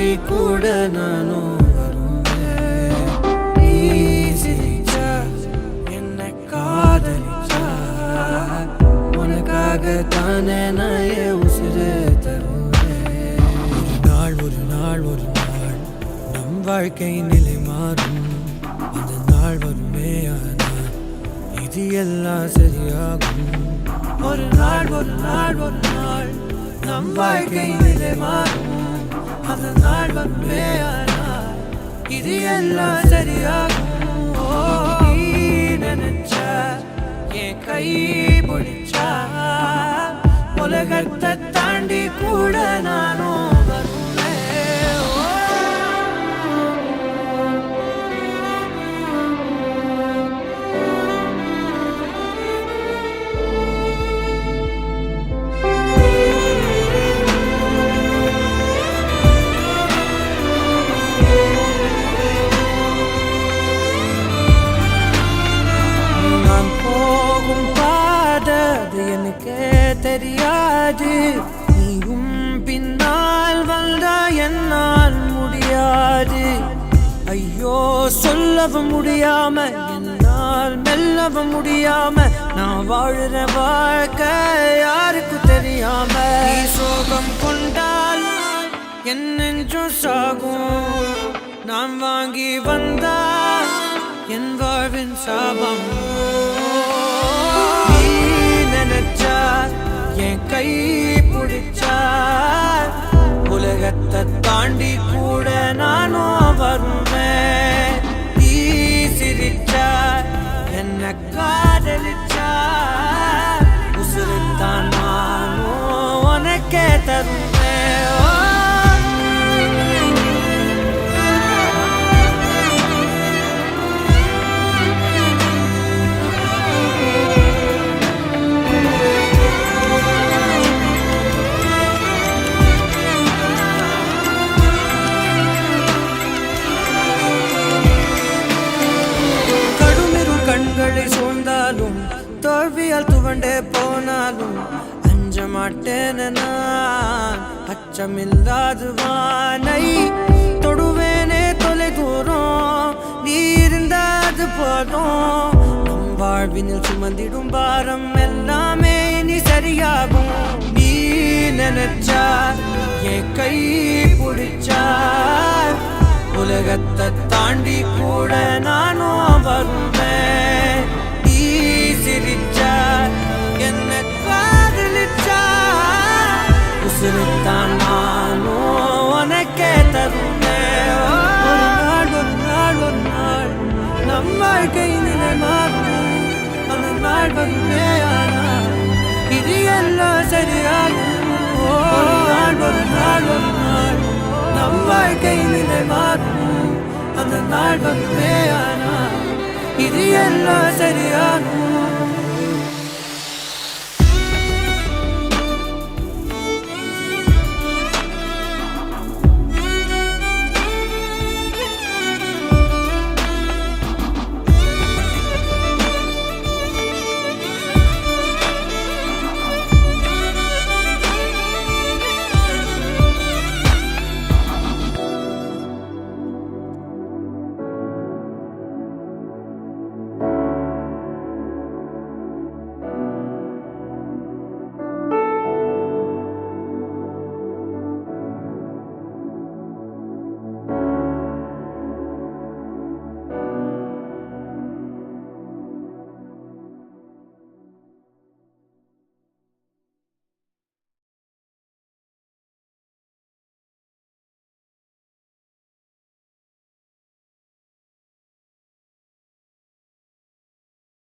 தாண்டி கூட நானும் வருவேன். நீ சிரிச்சா என்ன காதலிச்சா உனக்காக தானே நான் உசிரே தருவேன். ஒரு நாள் நம் வாழ்க்கை நிலை மாறும். அந்த நாள் வருமே ஆனால் இது எல்லாம் சரியாகும். ஒரு நாள் நம் வாழ்க்கை நிலை மாறும். அந்த நாள் வருமே ஆனால் இது எல்லாம் சரியாகும். நீ நினைச்சா என் கை பிடிச்சா உலகத்தை தாண்டி கூட நானும் தெரியாது. நீயும் பின்னால் வந்தா என்னால் முடியாது. ஐயோ சொல்லவும் முடியாம என்னால் மெல்லவும் முடியாம நான் வாழுற வாழ்க்கை யாருக்கு தெரியாம. நீ சோகம் கொண்டால் என் நெஞ்சும் சாகும். நான் வாங்கி வந்தா என் வாழ்வின் சாபம். என் கை பிடிச்சா உலகத்தை தாண்டி கூட நானும் வருவேன். நீ சிரிச்சா என்ன காதலிச்சா உசுருத்தான் நானும் உனக்கே தருவேன். சூழ்ந்தாலும் தோல்வியால் துவண்டே போனாலும் அஞ்ச மாட்டேன். நான் அச்சமில்லாது வானை தொடுவேனே தொலை தூரம். நீ இருந்தாது போதும். நம் வாழ்வினில் சுமந்திடும் பாரம் எல்லாமே நீ சரியாகும். நீ நினைச்சா என் கை பிடிச்சா உலகத்தை தாண்டி கூட நானும் வருவேன். நீ சிரிச்சா என்ன காதலிச்சா உசுருத்தான் நானும் உனக்கே தருவேன். ஒரு நாள் நம் வாழ்க்கை நிலை மாறும். அந்த நாள் வருமே ஆனால் இது எல்லாம் சரியாகும். ஒரு நாள் நம் வாழ்க்கை நிலை மாறும். அந்த நாள் வருமே ஆனால் இது எல்லாம் சரியாகும்.